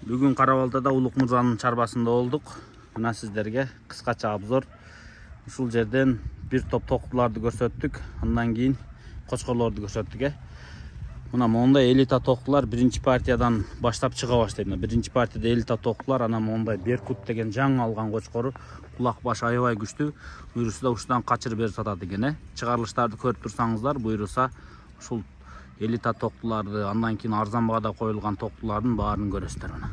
Бүгін Қарабалтада Улук Мырзанын чарбасында болдук. Мына сиздерге кыскача обзор. Ушул жерден бир топ токтуларды көрсөттүк. Андан кийин кочкорлорду көрсөттүк. Мына мондай элита токтулар биринчи партиядан баштап чыга баштайт. Биринчи партияда элита токтулар, анан мондай Беркут деген жаңы алган кочкору. Кулак баш аябай күчтүү. Буйруса да ушудан качырып берип сатат экен. Чыгарылыштарды көрүп турсаңыздар, буйруса ушул элита токтуларды, андан кийин арзан баада коюлган токтулардын баарын көрөсүздөр мына.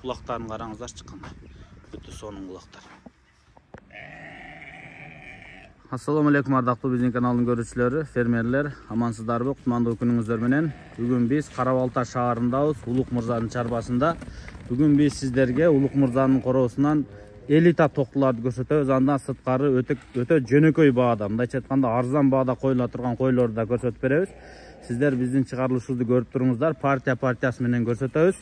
Кулактарын караңыздарчы кандай. Өтө сонун кулактар. Ассаламу алейкум ардактуу биздин каналдын көрүүчүлөрү, фермерлер, амансыздарбы? Кутмандуу күнүңүздөр менен. Бүгүн биз Карабалта шаарындабыз, Улук Мырзанын чарбасында. Бүгүн биз сиздерге Улук Мырзанын короосунан элита токтуларды көрсөтөбүз. Андан сырткары өтө жөнөкөй баада, мындайча айтканда арзан баада коюла турган койлорду да көрсөтүп беребиз. Сиздер биздин чыгарылышыбызды көрүп туруңуздар, партиясы менен көрсөтөбүз.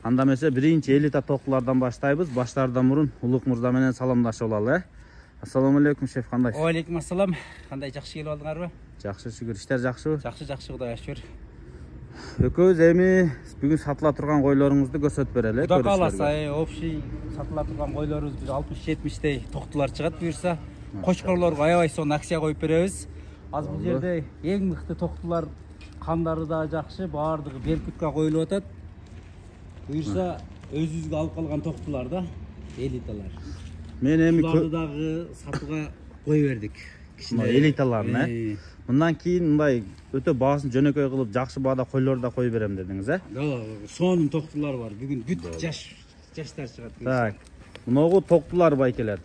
Анда эмесе биринчи элита токтулардан баштайбыз. Баштаардан мурун Улук Мырза менен саламдашып алалы. Ассаламу алейкум, шеф, кандайсыз? Алейкум ассалам. Кандай, жакшы келип алдыңарбы? Жакшы, шүгүр. Иштер жакшыбы? Жакшы, Кудайга шүгүр. Экөөбүз эми бүгүн сатыла турган койлоруңузду көрсөтүп берели. Кудай кааласа, общий сатыла турган койлорубуз бир 60-70 токтулар чыгат буюрса. Кочкорлорго аябай сонун акция коюп беребиз. Азыр бул жерде эң мыкты токтулар, кандары да жакшы, баардыгы Беркутка коюлуп атат. Буюрса өзүбүзгө алып калган токтулар да, элиталар. Мен эми буларды дагы сатууга кое бердик. Элиталарын, Мындан кийин мындай өтө баасын жөнөкөй кылып, жакшы баада койлор да кое берем дедиңиз, Сонун токтулар бар. Бүгүн бүт жаштар чыгат. Так. Мыногу токтулар байкелер.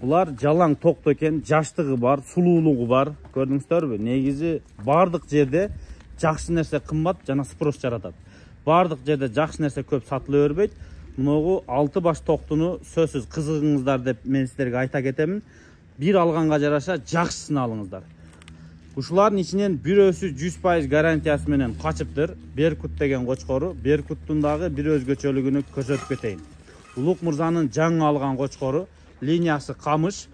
Булар жалаң токту экен, жаштыгы бар, сулуулугу бар. Көрдүңүздөрбү? Негизи бардык жерде жакшы нерсе кымбат жана спрос жаратат. Бардык жерде жакшы нерсе көп сатыла бербейт. Мыногу 6 баш токтуну сөзсүз кызыгыңыздар деп мен сиздерге айта кетемин. Бир алганга жараша жакшысын алыңыздар. Ушулардын ичинен бирөөсү 100% гарантиясы менен качыптыр. Беркут деген кочкору. Беркуттун дагы бир өзгөчөлүгүнү көрсөтүп кетейин. Улук Мырзанын жаңы алган кочкору, линиясы камыш.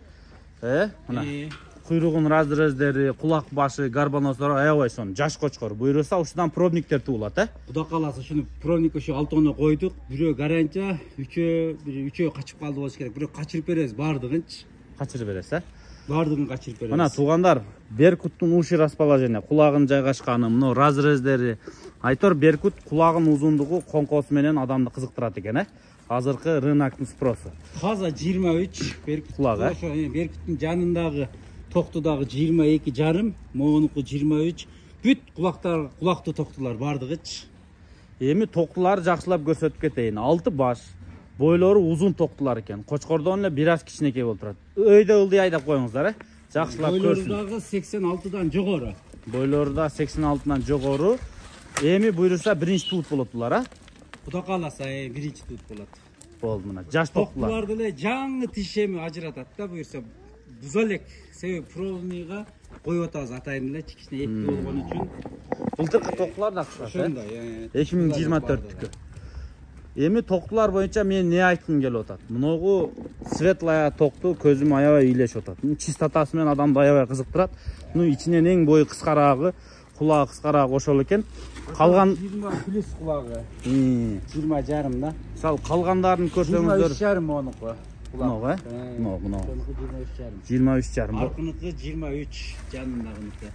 Мына куйругун разрездери, кулак башы, гарбаноздору аябай сонун. Жаш кочкор. Буйруса ушудан пробниктер туулат, Кудай кааласа ушуну пробник ошо 6 койдук. Бирөө гарантия, үчөө качып калды болуш керек. Бирөө качырып беребиз баардыгынчы. Качырып бересиз, Баардыгын качырып беребиз. Мына туугандар, Беркуттун уши расположение, кулагын жайгашканы, мына разрездери. Айтор Беркут кулагын узундугу конкосу менен адамды кызыктырат экен, Азыркы рыноктун спросу. Каза 23 Беркут кулак, Ошо Беркуттун жанындагы токтудагы 22,5, монуку 23. Бүт кулактуу токтулар баардыгычы. Эми токтуларды жакшылап көрсөтүп кетейин. 6 баш, бойлору узун токтулар экен. Кочкордон эле бир аз кичинекей болуп турат. Өйдө ылдый айдап коюңуздар, Жакшылап көрсүн. Бойлору дагы 86дан жогору. Бойлору да 86дан жогору. Эми буйруса биринчи тут болот булар, Кудай кааласа, биринчи тут болот. Болду мына. Жаш токтулар. Токтуларды эле жаңы тишеми ажыратат да, буюрса буза элек. Себеби пробныйга коюп атабыз атайын эле, кичине эки болгон үчүн. Былтыркы токтулар да акча, Ошондой, 2024-түкү. Эми токтулар боюнча мен не айткым келип атат? Мыногу светлая токту көзүм аябай үйлешип атат. Чистотасы менен адамды аябай кызыктырат. Ичинен эң бою кыскараагы, кулагы кыскараагы ошол экен. Калган 20 плюс кулагы. 20,5 да. Мисалы калгандарын көрсөңүздөр. 23,5 монуку. Мыногу, мыногу. 23,5. 23,5. Аркыныкы 23 жанындагыныкы.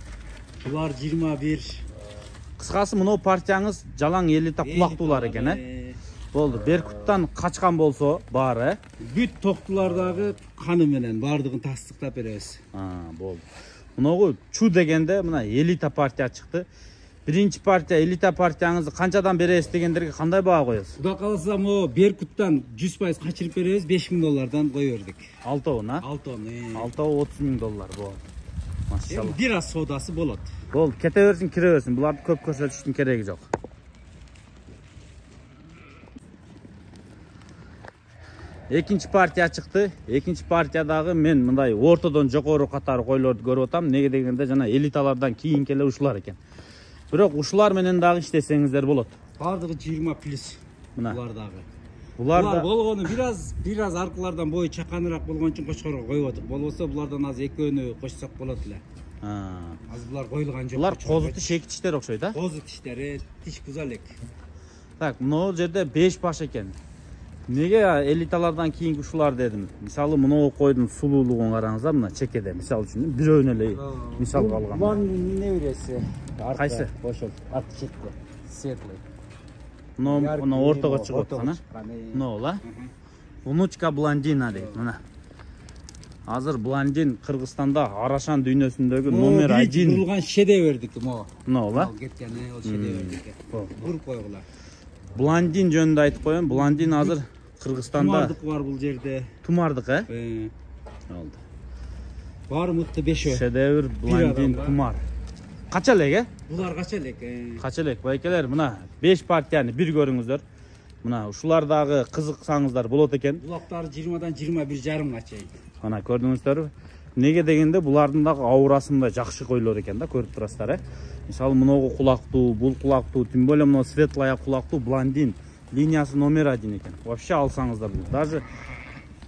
Булар 21. Кыскасы мынау партияңыз жалаң элита кулактуулар экен, Болду. Беркуттан качкан болсо баары, Бүт токтулардагы каны менен баардыгын тастыктап беребиз. Болду. Мыногу чу дегенде мына элита партия чыкты. Биринчи партия, элита партияңызды канчадан бересиз дегендерге кандай баа коесуз? Кудай кааласа, мо Беркуттан 100% качырып беребиз, $5,000 кое бердик. $6, $30,000 болду. Машалла. Бир аз содасы болот. Болду, кете берсин, кире берсин. Буларды көп көрсөтүштүн кереги жок. Экинчи партия чыкты. Экинчи партиядагы мен мындай ортодон жогору катары койлорду көрүп атам. Неге дегенде жана элиталардан кийинки эле ушулар экен. Бирок ушулар менен дагы иштесеңиздер болот. Бардыгы 20 плюс. Мына. Булар дагы. Булар болгону бир аз аркылардан бою чаканыраак болгон үчүн кочкорго коюп атып. Болбосо булардан азыр экөөнү кочсок болот эле. Азыр булар коюлган жок. Булар козу тиш, эки тиштер окшойт, Козу тиштери, тиш буза элек. Так, мынау жерде 5 баш экен. Неге элиталардан кийинки ушулар дедим? Мисалы мынау койдун сулуулугун караңыздар, мына чекеде мисал үчүн бирөөнү эле мисалга алганда. Булардын не береси? Кайсы? Ошол арт четте. Светлый. Мына ортого чыгып аткан, мынау ла. Внучка блондина дейт, мына. Азыр блондин Кыргызстанда Арашан дүйнөсүндөгү номер 1 курулган шедеврдики могу. Мынау ла. Кеткен ол шедеврдики. Куруп койгула. Блондин жөнүндө айтып коеюн. Блондин азыр Кыргызстанда Тумардык бар бул жерде. Тумардык, Алды. Баары мыкты 5. Шедевр блондин тумар. Кача элек, Булар кача элек? Кача элек байкелер, мына 5 партияны бир көрүңүздөр. Мына ушулардагы кызыксаңыздар болот экен. Булактары 20дан 21,5 чейин. Ана көрдүңүздөрбү? Неге дегенде булардын дагы аурасында жакшы койлор экен да, көрүп турасыздар, Мисалы мыногу кулактуу, бул кулактуу, тем более мына светлая кулактуу блондин линиясы номер 1 экен. Вообще алсаңыздар бул.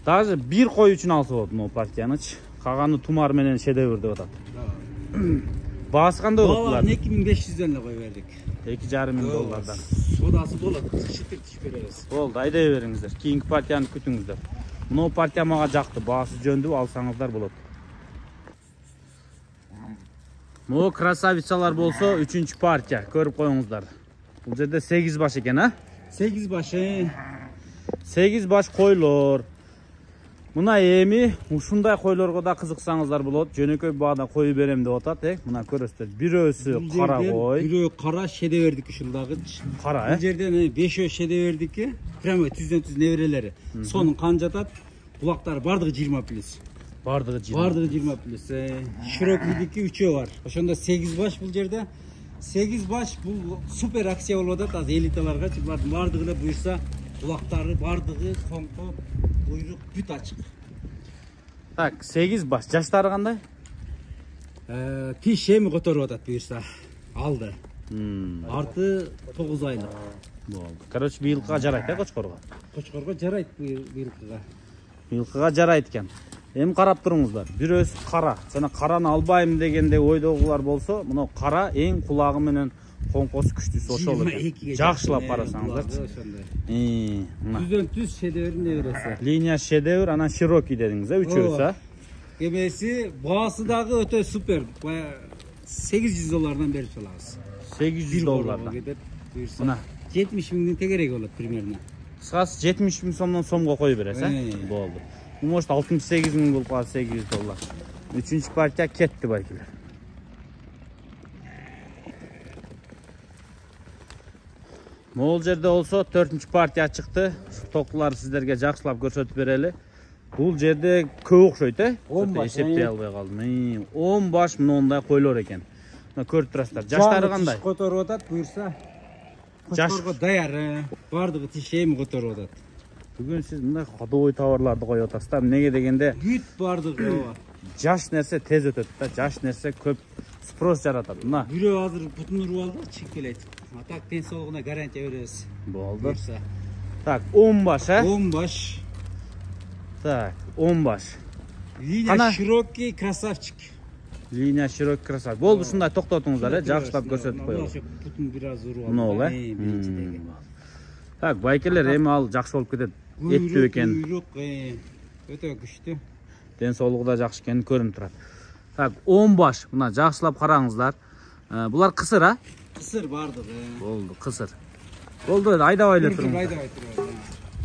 Даже бир кой үчүн алса болот мына партиянычы. Каганы тумар менен шедевр деп атат. Баасы кандай болот булар? 2500дөн эле кой бердик. 2,5 миң доллардан. Содасы болот. Шитик түшүп беребиз. Болду, айдай бериңиздер. Кийинки партияны күтүңүздөр. Мына партия мага жакты. Баасы жөндүү, алсаңыздар болот. Мына красавицалар болсо 3-чү партия. Көрүп коюңуздар. Бул жерде 8 баш экен, 8 баш. 8 баш койлор. Мына эми ушундай койлорго да кызыксаңыздар болот. Жөнөкөй баада кой берем деп атат, Мына көрөсүздөр. Бирөөсү кара кой. Бирөө кара шедеврдики ушундагы. Кара, Бул жерден 5 шедеврдики, прямо түздөн түз неберелери. Сонун кан жатат. Булактар бардыгы 20+. Бардыгы 20. Бардыгы 20+. Широкийдики 3 бар. Ошондо 8 баш бул жерде. 8 баш бул супер акция болуп атат. Азыр элиталарга булардын бардыгы эле буйрса, булактары бардыгы коңко, буйрук бүт ачык. Так, 8 баш. Жаштары кандай? Тиш эми которуп атат буйрса. Алды. Арты 9 айлык. Болду. Короче, быйылкыга жарайт, кочкорго. Кочкорго жарайт быйылкыга. Быйылкыга жарайт экен. Эми карап туруңуздар. Бирөөсү кара. Жана караны албайм дегенде ойдогулар болсо, мына кара эң кулагы менен коңкосу күчтүүсү ошол экен. Жакшылап карасаңыздарчы. Түздөн түз шедевр небереси. Линия шедевр, анан широкий дедиңиз, үчөөсү. Кемеси баасы дагы өтө супер. $800 берип салабыз. $800. Мына 70 миңдин тегереги болот примерно. Кыскасы 70 миң сомдон сомго кой бересиз, Болду. Может 68 миң болуп калат, $800. 3-чү партия кетти байкелер. Могул жерде болсо 4-чү партия чыкты. Токтуларды сиздерге жакшылап көрсөтүп берели. Бул жерде көп окшойт, 10 баш. Эсептей албай калдым. 10 баш мындай койлор экен. Мына көрүп турасыздар. Жаштары кандай? Которуп атат, буйрса. Кочкорго даяр, бардыгы тиш эми которуп атат. Бүгүн сиз мындай кадой товарларды коюп атасыздар. Эмнеге дегенде бүт бардыгы жаш нерсе тез өтөт да, жаш нерсе көп спрос жаратат. Мына бирөө азыр бутун уруп алды, чыгып келет. Атак ден соолугуна гарантия беребиз. Болду. Так, 10 баш, 10 баш. Так, 10 баш. Линия широкий красавчик. Линия широкий красавчик. Болду, ушундай токтотуңуздар, жакшылап көрсөтүп коелу. Бутун бир аз уруп алды. Мына, Так, байкелер эми ал жакшы болуп кетет. Эттүү экен. Өтө күчтүү. Ден соолугу да жакшы экени көрүнүп турат. Так, 10 баш. Мына жакшылап караңыздар. Булар кысыр, Кысыр бардыгы. Болду, кысыр. Болду, айдабай эле туруңуздар. Айдабай туруңуздар.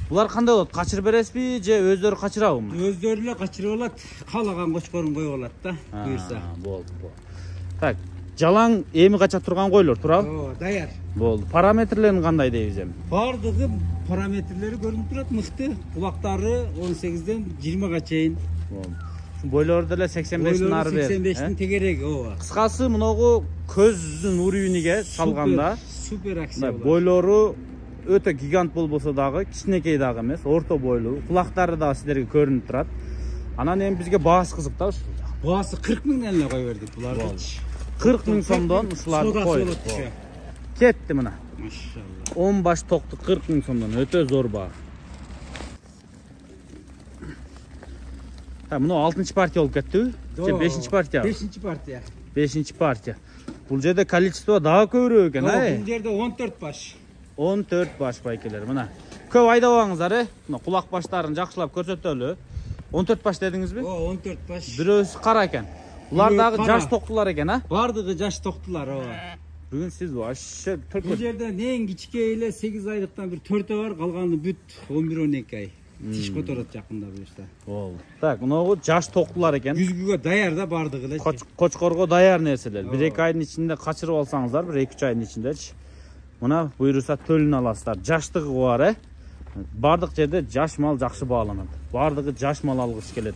Булар кандай болот? Качырып бересизби же өздөрү качырабы? Өздөрү эле качырып алат. Каалаган кочкорун коюп алат да, буйрса. Болду. Так, жалаң эми кача турган койлор турабы? Даяр. Болду. Параметрлерин кандай дейбиз эми? Бардыгы параметрлери көрүнүп турат, мыкты. Кулактары 18ден 20га чейин. Болду. Бойлору деле 85ден ары бер. 85дин тегереги, Кыскасы мыногу көздүн уруюниге салганда супер акция болот. Бойлору өтө гигант болбосо дагы, кичинекей дагы эмес, орто бойлуу. Кулактары да сиздерге көрүнүп турат. Анан эми бизге баасы кызык да ушул. Баасы 40 миңден эле кой бердик буларды. 40 миң сомдон ушуларды коюп. Кетти мына. Машалла. 10 баш токту 40 миң сомдон, өтө зор баа. Мына 6-чы партия болуп кеттиби? Же 5-чи партия? 5-чи партия. 5-чи партия. Бул жерде количество дагы көбүрөөк экен, Бул жерде 14 баш. 14 baş байкелер. Мына көп айдабаңыздар, Мына кулак баштарын жакшылап көрсөтөлү. 14 баш дедиңиз бе? 14 баш. Бирөөсү кара экен. Булар дагы жаш токтулар экен, а? Бардыгы жаш токтулар, Бүгүн сиз вообще Бул жерден эң кичке эле 8 айлыктан бир 4 бар, калганы бүт 11-12 ай. Тиш которот жакында буюрса. Болду. Так, мынагу жаш токтулар экен. Күзгүгө даяр да бардыгы эле. Кочкорго даяр нерселер. 1-2 айдын ичинде качырып алсаңыздар, 1-2 айдын ичиндечи. Мына буйруса төлүн аласыздар. Жаштыгы бар, Бардык жерде жаш мал жакшы бааланат. Бардыгы жаш мал алгысы келет.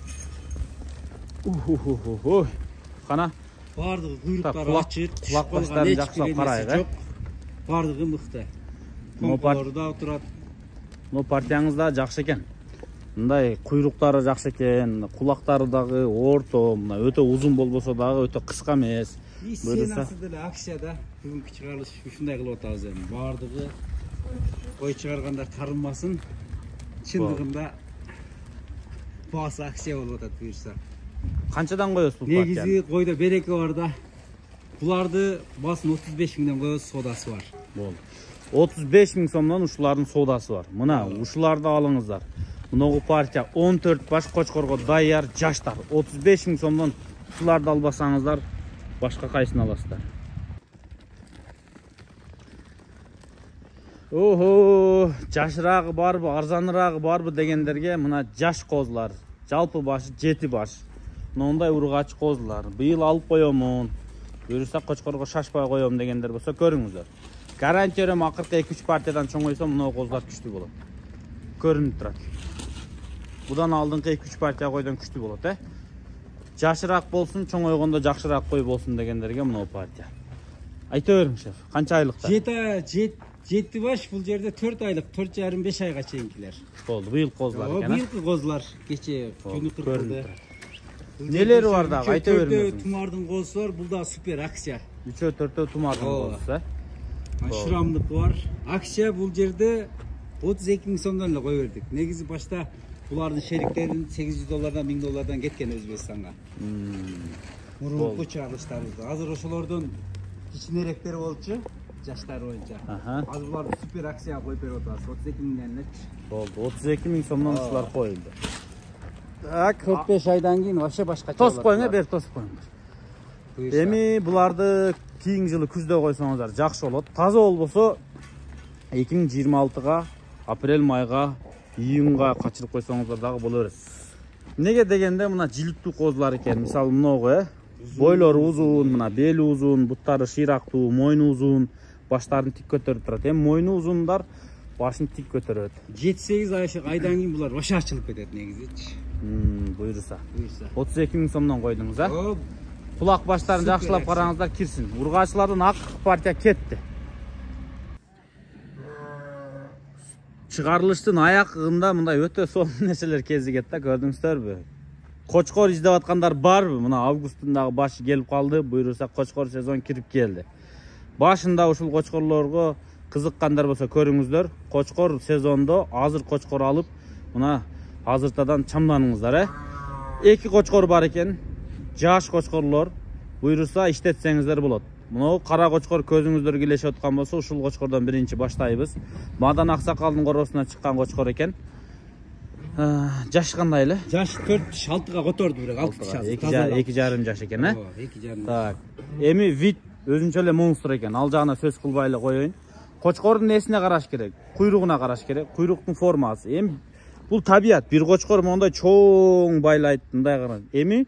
Кана Бардыгы куйруктары ачык, кулак баштарын жакшылап карайык, Бардыгы мыкты. Компалары да турат. Но партияңыз да жакшы экен. Мындай куйруктары жакшы экен, кулактары дагы орто, мына өтө узун болбосо дагы өтө кыска эмес. Сенасы деле акцияда бүгүнкү чыгарылыш ушундай кылып атабыз эми. Бардыгы кой чыгаргандар тарынмасын. Чындыгында басы акция болуп атат буюрса. Канчадан коесуз бул партияны? Негизи койдо береке бар да. Буларды басын 35 миңден коебуз, содасы бар. Болду. 35 миң сомдон ушулардын содасы бар. Мына ушуларды алыңыздар. Мынагу партия 14 баш кочкорго даяр жаштар. 35 миң сомдон ушуларды албасаңыздар, башка кайсын аласыздар? Жашырагы барбы, арзанырагы барбы дегендерге мына жаш козулар. Жалпы башы 7 баш. Мындай ургач козулар. Быйыл алып коёмун. Буюрса кочкорго шашпай коём дегендер болсо көрүңүздөр. Гарантия берем, акыркы 2-3 партиядан чоңойсо мына козулар күчтүү болот. Көрүнүп турат. Будан алдыңкы 2-3 партия койдон күчтүү болот, Жашыраак болсун, чоңойгондо жакшыраак кой болсун дегендерге мына партия. Айта бериң, шеф. Канча айлыкта? 7 баш, бул жерде 4 айлык, 4,5 айга чейинкилер. Болду, быйыл козулар экен, Быйылкы козулар кече күнү кыркылды. Нелери бар дагы, айта бериңиз. Тумардын козусу бар, бул да супер акция. 3-4 тумардын козусу, Шрамдык бар. Акция бул жерде 32 миң сомдон эле кой бердик. Негизи башта булардын шериктерин $800 $1000 кеткен Өзбекстанга. Мурунку чыгарылыштарыбызда. Азыр ошолордун кичинеректери болчу, жаштар боюнча. Азыр буларды супер акцияга коюп берип атабыз. 32 миңден эле. Болду, 32 миң сомдон ушулар коюлду. Так, 45 айдан кийин вообще башкача. Тосуп коюңдар, бер тосуп коюңдар. Эми буларды кийинки жылы күздө койсоңуздар жакшы болот. Таза болбосо 2026-га, апрель-майга, июнга качырып койсоңуздар дагы боло берет. Неге дегенде мына жиликтүү козулар экен. Мисалы мынагу, бойлору узун, мына бели узун, буттары шыйрактуу, мойну узун, баштарын тик көтөрүп турат. Эми мойну узундар башын тик көтөрөт. 7-8 айдан кийин булар вообще ачылып кетет негизичи. Буйруса. 32 миң сомдон койдуңуз, Кулак баштарын жакшылап караңыздар, кирсин. Ургачылардын акыркы партия кетти. Чыгарылыштын аягында мындай өтө сонун нерселер кезигет да, көрдүңүздөрбү? Кочкор издеп аткандар барбы? Мына августтун дагы башы келип калды, буйруса кочкор сезон кирип келди. Башында ушул кочкорлорго кызыккандар болсо көрүңүздөр. Кочкор сезондо азыр кочкор алып, мына азыртадан чамданыңыздар, 2 кочкор бар экен. Жаш кочкорлор, буйруса иштетсеңиздер болот. Мына кара кочкор көзүңүздөр келешип аткан болсо, ушул кочкордон биринчи баштайбыз. Мадан Аксакалдын коросуна чыккан кочкор экен. Жашы кандай эле? Жашы 4-6га которду бирок, 6 2,5 жаш экен, 2,5. Так. Эми вид өзүнчө эле монстр экен. Ал жагына сөз кылбай эле коеюн. Кочкордун несине караш керек? Куйругуна караш керек. Куйруктун формасы. Эми бул табият. Бир кочкор мондай чоң байлайт, мындай караш. Эми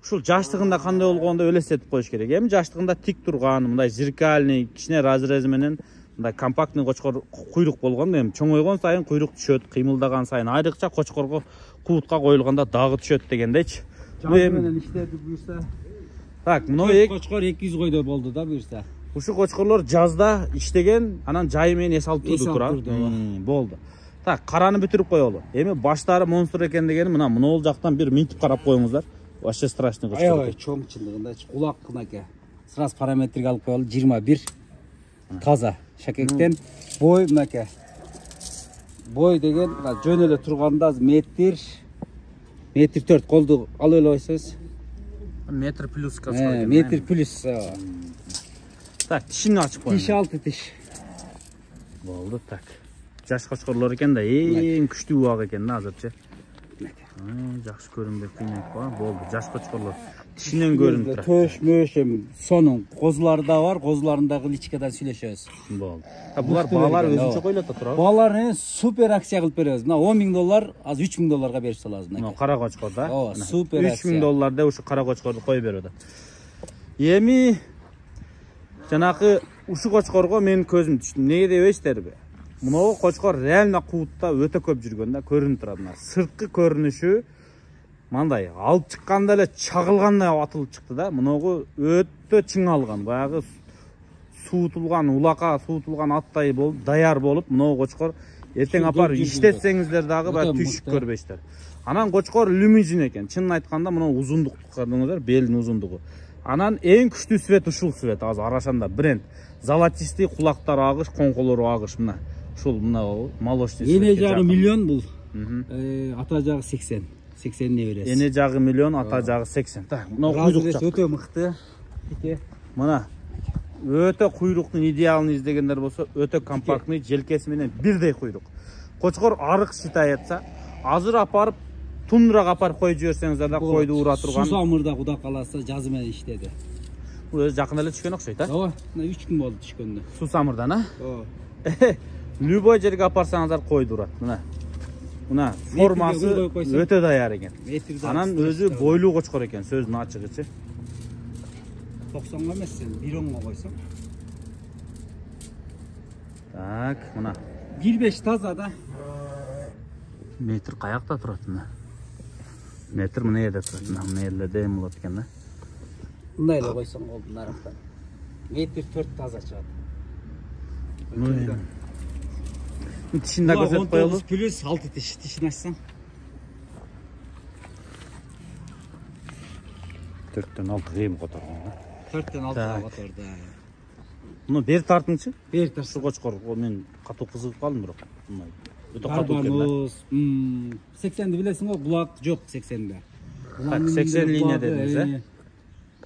ушул жаштыгында кандай болгондо элестетип коюш керек. Эми жаштыгында тик турган, мындай зеркальный, кичине разрези менен мындай компактный кочкор куйрук болгондо эми чоңойгон сайын куйрук түшөт, кыймылдаган сайын айрыкча кочкорго куутка коюлганда дагы түшөт дегендечи. Бул менен иштеди буюрса. Так, мына кочкор 200 койдо болду да буюрса. Ушул кочкорлор жазда иштеген, анан жай менен эс алып турду. Болду. Так, караны бүтүрүп коелу. Эми баштары монстр экен деген мына могул жактан бир минтип карап коюңуздар. Вообще страшный кочкор. Аябай чоң чындыгында. Кулак мынакей. Сразу параметрге алып коелу. 21. Таза. Шакектен бой мынакей. Бой деген жөн эле турганда метр 4 колду алып эле койсоңуз. Метр плюс кочкор. Метр плюс. Так, тишини ачып коюң. Тиш 6 тиш. Болду, так. Жаш кочкорлор экен да, эң күчтүү убак экен да азырчы. Жакшы көрүнбөй кыйнайт ба? Болду, жаш кочкорлор тишинен көрүнүп турат. Төш-мөш сонун козулары да бар, козуларындагы личкадан сүйлөшөбүз. Болду. Булар баалар өзүнчө коюлат да туурабы? Бааларын супер акция кылып беребиз. Мына 10 000 доллар, азыр 3 000 долларга берип салабыз мына. Кара кочкор да? Ооба, супер акция. 3 000 доллар деп ушу кара кочкорду коюп берет. Эми жанакы ушу кочкорго менин көзүм түштү. Неге дебейсиздерби? Мынау кочкор реально куутта өтө көп жүргөн да, көрүнүп турат. Мына сырткы көрүнүшү мындай алып чыкканда эле чагылгандай атылып чыкты да. Мынагы өтө чыңалган, баягы суутулган, улака суутулган аттай болуп, даяр болуп, мынау кочкор эртең апар иштетсеңиздер дагы баягы түшүп көрбөйсүздөр. Анан кочкор лимузин экен. Чынын айтканда мынау узундукту көрдүңүздөр, белдин узундугу. Анан эң күчтүү свет ушул свет, азыр арашанда бренд. Золотистый, кулактар агыш, коңколору агыш мына. Ушул мына молочный свет. Эне жагы миллион бул. Ата жагы 80. 80 не бересиз. Эне жагы миллион, ата жагы 80. Так, мына куйрук өтө мыкты. Мына өтө куйруктун идеалын издегендер болсо, өтө компактный, желкеси менен бирдей куйрук. Кочкор арык шитаятса, азыр апарып тундрага апарып коюп жиберсеңиздер да койду ура турган. Сусамырда куда каласа жазы менен иштеди. Бул өзү жакында эле түшкөн окшойт, а? Ооба, 3 күн болду түшкөндө. Сусамырдан, а? Ооба. Любой жерге апарсаңыздар койду урат, мына. Мына формасы өтө даяр экен. Анан өзү бойлуу кочкор экен, сөздүн ачыгычы. 90 эмес, сен 1.10 койсоң. Так, мына 1.5 таза да. Метр каякта турат мына. Метр мына жерде турат, мына жерлерде эм болот экен да. Мындай эле койсоң болду нарактан. Метр 4 таза чыгат. Тишин да көрсөтүп коелу. Плюс 6 тиш, тишин ачсаң. 4төн 6 эм которгон. 4төн 6 которду. Муну бери тартыңчы. Бери тарт. Ушу кочкор мен катуу кызыгып калдым бирок. Өтө катуу экен да. 80ди билесиң го, булак жок 80де. Так, 80 линия дедиңиз, э?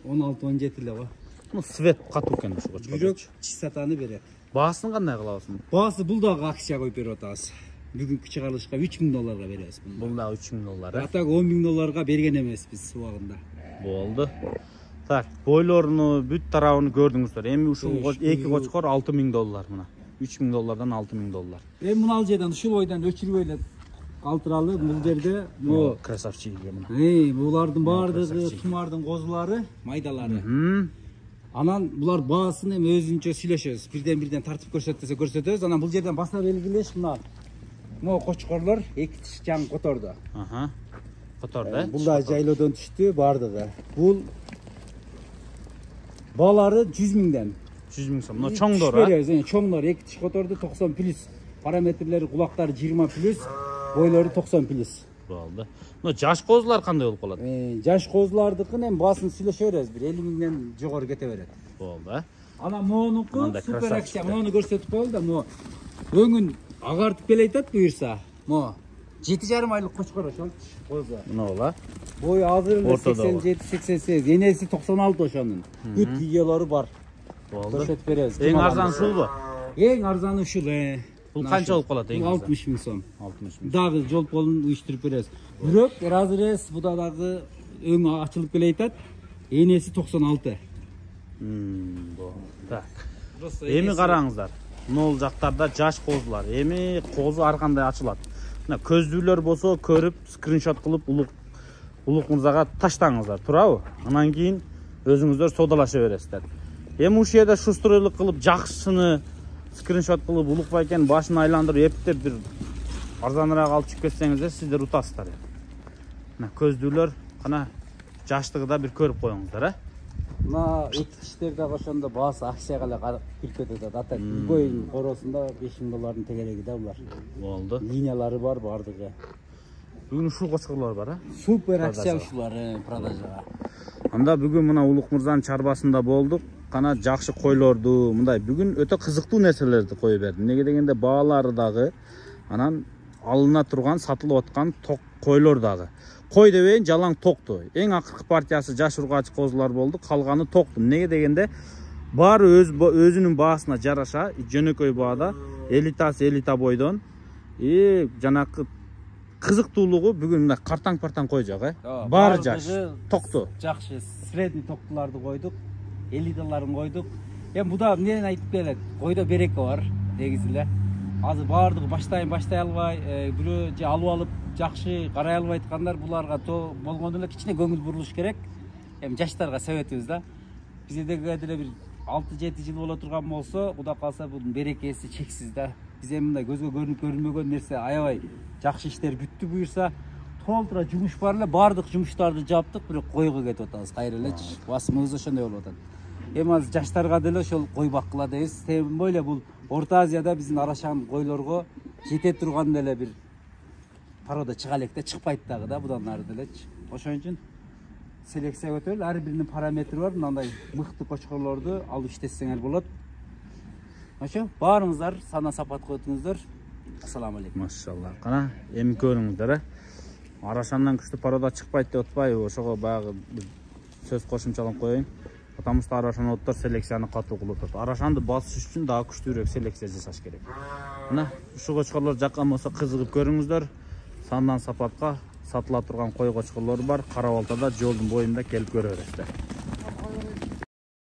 16-17 эле го. Муну свет катуу экен ушу кочкор. Жүрөк чистотаны берет. Баасын кандай кылабыз? Баасы бул дагы акция коюп берип атабыз. Бүгүнкү чыгарылышка 3 000 долларга беребиз. Бул дагы 3 000 доллар, э? Атак 10 000 долларга берген эмеспиз убагында. Болду. Так, бойлоруну, бүт тарабын көрдүңүздөр. Эми ушул эки кочкор 6 000 доллар мына. 3 000 доллардан 6 000 доллар. Эми мына ал жерден ушул бойдон өчүрбөй эле калтыралы бул жерде могу красавчик мына. Булардын баардыгы тумардын козулары, майдалары. Анан булар баасын эми өзүнчө сүйлөшөбүз. Бирден тартып көрсөт десе көрсөтөбүз. Анан бул жерден баса белгилеш мына. Могу кочкорлор эки тиш жаң которду. Аха. Которду. Бул да жайлоодон түштү баардыгы. Бул баалары 100 000ден. 100 000 сом. Мына чоңдор, а? Чоңдор эки тиш которду 90 плюс. Параметрлери кулактары 20 плюс, бойлору 90 плюс. Болду. Мына жаш козулар кандай болуп калат? Жаш козулардыкын эми баасын сүйлөшө беребиз. Бир 50 000ден жогору кете берет. Болду, а? Анан монуку супер акция. Муну көрсөтүп коелу да, могу өңүн агартып келе айтат буюрса. Могу 7,5 айлык кочкор ошол козу. Мына бола. Бою азыр 87-88, энеси 96 ошонун. Бүт видеолору бар. Болду. Көрсөтүп беребиз. Эң арзан ушулбу? Эң арзаны ушул. Бул канча болуп калат эң арзан? 60 000 сом. 60 000. Дагы жол полун уюштуруп беребиз. Бирок разрез буда дагы өң ачылып келе айтат. Энеси 96. Так. Эми караңыздар. Мына жактарда жаш козулар. Эми козу ар кандай ачылат. Мына көздүүлөр болсо көрүп, скриншот кылып улук мырзага таштаңыздар, туурабы? Анан кийин өзүңүздөр содалаша бересиздер. Эми ушул жерде шуструйлук кылып, жакшысыны скриншот кылып, улук байкен башын айландырып, эптеп бир арзаныраак алып чыгып кетсеңиздер, сиздер утасыздар. Мына көздүүлөр кана жаштыгы да бир көрүп коюңуздар, а? Мына эки тиштер дагы ошондо баасы акцияга эле кирип кетет. Ата любой коросунда 5 000 доллардын тегереги да булар. Болду. Линиялары бар баардыгы. Бүгүн ушул кочкорлор бар, а? Супер акция ушулар продажага. Анда бүгүн мына улук мырзанын чарбасында болдук. Кана жакшы койлорду, мындай бүгүн өтө кызыктуу нерселерди коюп бердим. Неге дегенде баалары дагы, анан алына турган, сатылып аткан ток койлор дагы. Кой дебейин, жалаң токту. Эң акыркы партиясы жаш ургач козулар болду, калганы токту. Неге дегенде баары өзүнүн баасына жараша, жөнөкөй баада элита бойдон. Жанакы кызыктуулугу бүгүн мына картаң-партаң кой жок, Баары жаш, токту. Жакшы, средний токтуларды койдук, элиталарын койдук. Эми буда эмнени айтып келет? Койдо береке бар, негизи эле. Азыр баардыгы баштай албай, бирөө же алып жакшы карай албай аткандар буларга болгондо эле кичине көңүл бурулуш керек. Эми жаштарга себетибиз да. Биздеги деле бир 6-7 жыл боло турган болсо, Кудай калса бунун берекеси чексиз да. Биз эми мындай көзгө көрүнбөгөн нерсе аябай жакшы иштер бүттү буюрса, толтура жумуш бар эле, баардык жумуштарды жаптык, бирок койго кетип атабыз кайра элечи. Басымыбыз ошондой болуп атат. Эми азыр жаштарга деле ошол кой баккыла дейбиз. Тем более бул Орто Азияда биздин Арашан койлорго жете турган деле бир порода чыга элек да, чыкпайт дагы да будан ары делечи. Ошон үчүн селекция өтөлүп, ар биринин параметри бар. Мындай мыкты кочкорлорду алып иштетсеңер болот. Ошо, баарыңыздар сана сапатка өтүңүздөр. Ассаламу алейкум. Машалла. Кана, эми көрүңүздөр, Арашандан күчтүү порода чыкпайт деп атпайбы? Ошого баягы сөз кошумчалап коеюн. Потому что Арашан оттор селекцияны катуу кылып атат. Арашанды басыш үчүн дагы күчтүүрөөк селекция жасаш керек. Мына, ушу кочкорлор жаккан болсо кызыгып көрүңүздөр. Сандан сапатка сатыла турган кой кочкорлор бар. Кара Балтада жолдун боюнда келип көрө бересиздер.